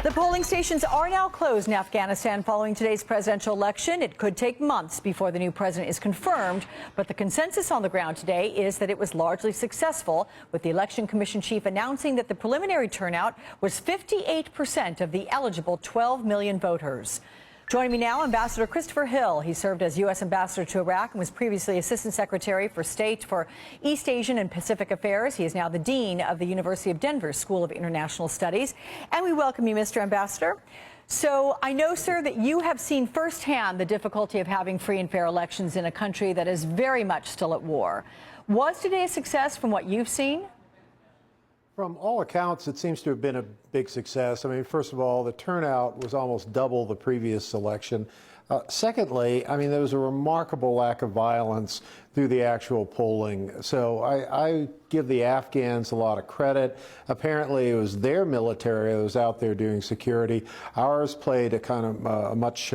The polling stations are now closed in Afghanistan following today's presidential election. It could take months before the new president is confirmed, but the consensus on the ground today is that it was largely successful, with the election commission chief announcing that the preliminary turnout was 58% of the eligible 12 million voters. Joining me now, Ambassador Christopher Hill. He served as U.S. Ambassador to Iraq and was previously Assistant Secretary for State for East Asian and Pacific Affairs. He is now the Dean of the University of Denver School of International Studies. And we welcome you, Mr. Ambassador. So I know, sir, that you have seen firsthand the difficulty of having free and fair elections in a country that is very much still at war. Was today a success from what you've seen? From all accounts, it seems to have been a big success. I mean, first of all, the turnout was almost double the previous election. Secondly, I mean, there was a remarkable lack of violence through the actual polling. So I give the Afghans a lot of credit. Apparently, it was their military that was out there doing security. Ours played a kind of a much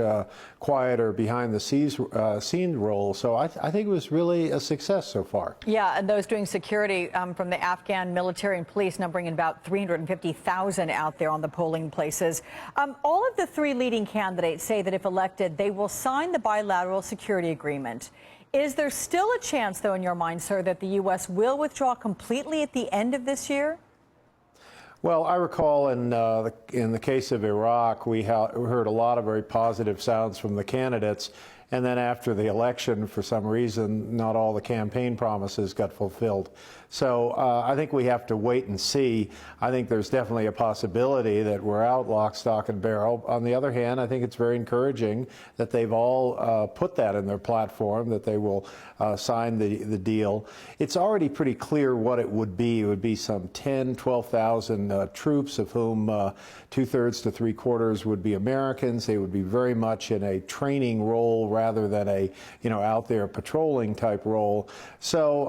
quieter behind-the-scene role. So I think it was really a success so far. Yeah, and those doing security from the Afghan military and police numbering about 350,000 out there on the polling places. All of the three leading candidates say that if elected, they will sign the bilateral security agreement. Is there still a chance, though, in your mind, sir, that the U.S. will withdraw completely at the end of this year? Well, I recall in the case of Iraq, we heard a lot of very positive sounds from the candidates. And then after the election, for some reason, not all the campaign promises got fulfilled. So I think we have to wait and see. I think there's definitely a possibility that we're out lock, stock, and barrel. On the other hand, I think it's very encouraging that they've all put that in their platform, that they will sign the deal. It's already pretty clear what it would be. It would be some 10, 12,000 troops, of whom 2/3 to 3/4 would be Americans. They would be very much in a training role rather than a, out there patrolling type role. So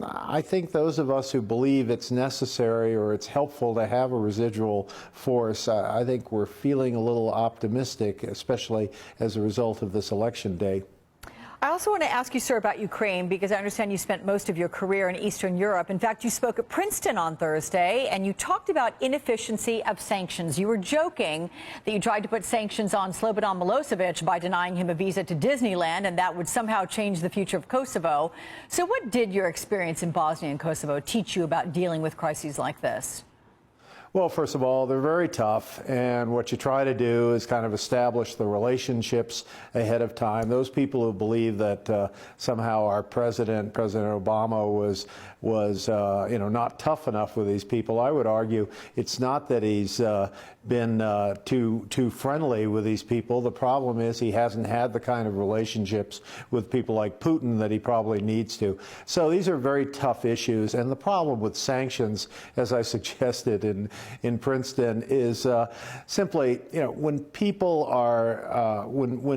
I think those of us who believe it's necessary or it's helpful to have a residual force, I think we're feeling a little optimistic, especially as a result of this election day. I also want to ask you, sir, about Ukraine, because I understand you spent most of your career in Eastern Europe. In fact, you spoke at Princeton on Thursday, and you talked about inefficiency of sanctions. You were joking that you tried to put sanctions on Slobodan Milosevic by denying him a visa to Disneyland, and that would somehow change the future of Kosovo. So what did your experience in Bosnia and Kosovo teach you about dealing with crises like this? Well, first of all, they're very tough, and what you try to do is kind of establish the relationships ahead of time. Those people who believe that somehow our President Obama, was not tough enough with these people, I would argue it's not that he's been too friendly with these people. The problem is he hasn't had the kind of relationships with people like Putin that he probably needs to. So these are very tough issues, and the problem with sanctions, as I suggested in Princeton, is simply, when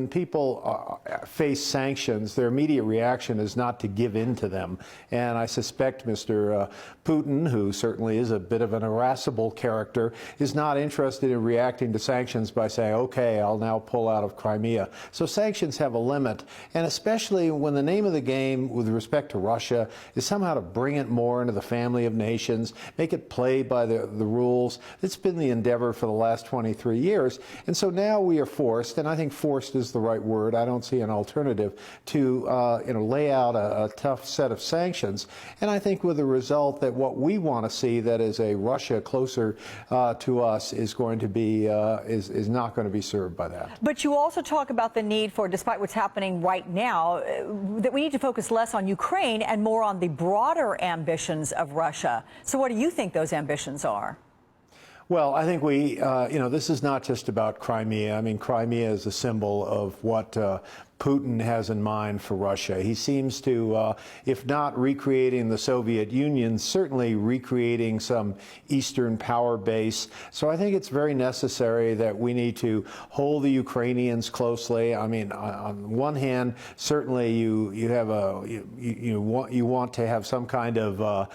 people face sanctions, their immediate reaction is not to give in to them. And I suspect Mr. Putin, who certainly is a bit of an irascible character, is not interested in reacting to sanctions by saying, okay, I'll now pull out of Crimea. So sanctions have a limit, and especially when the name of the game with respect to Russia is somehow to bring it more into the family of nations, make it play by the rules. It's been the endeavor for the last 23 years. And so now we are forced, and I think forced is the right word, I don't see an alternative, to lay out a tough set of sanctions. And I think with the result that what we want to see, that is a Russia closer to us, is going to be is not going to be served by that. But you also talk about the need for, despite what's happening right now, that we need to focus less on Ukraine and more on the broader ambitions of Russia. So what do you think those ambitions are? Well, I think this is not just about Crimea. I mean, Crimea is a symbol of what Putin has in mind for Russia. He seems to, if not recreating the Soviet Union, certainly recreating some Eastern power base. So I think it's very necessary that we need to hold the Ukrainians closely. I mean, on one hand, certainly you want to have some kind of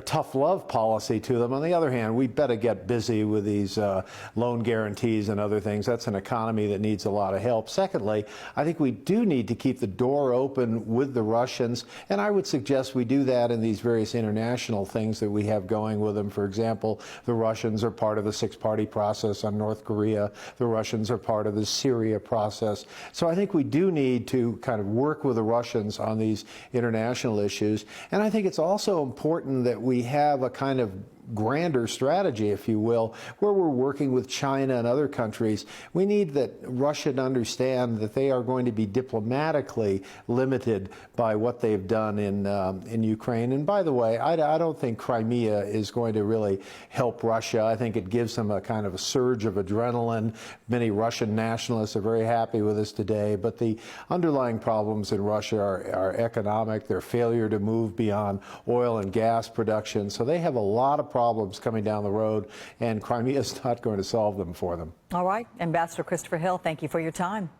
tough love policy to them. On the other hand, we better get busy with these loan guarantees and other things. That's an economy that needs a lot of help. Secondly, I think we do need to keep the door open with the Russians, and I would suggest we do that in these various international things that we have going with them. For example, the Russians are part of the six-party process on North Korea. The Russians are part of the Syria process. So I think we do need to kind of work with the Russians on these international issues. And I think it's also important that we have a kind of grander strategy, if you will, where we're working with China and other countries. We need that Russia to understand that they are going to be diplomatically limited by what they've done in Ukraine. And by the way, I don't think Crimea is going to really help Russia. I think it gives them a kind of a surge of adrenaline. Many Russian nationalists are very happy with this today, but the underlying problems in Russia are economic, their failure to move beyond oil and gas production. So they have a lot of problems coming down the road, and Crimea is not going to solve them for them. All right. Ambassador Christopher Hill, thank you for your time.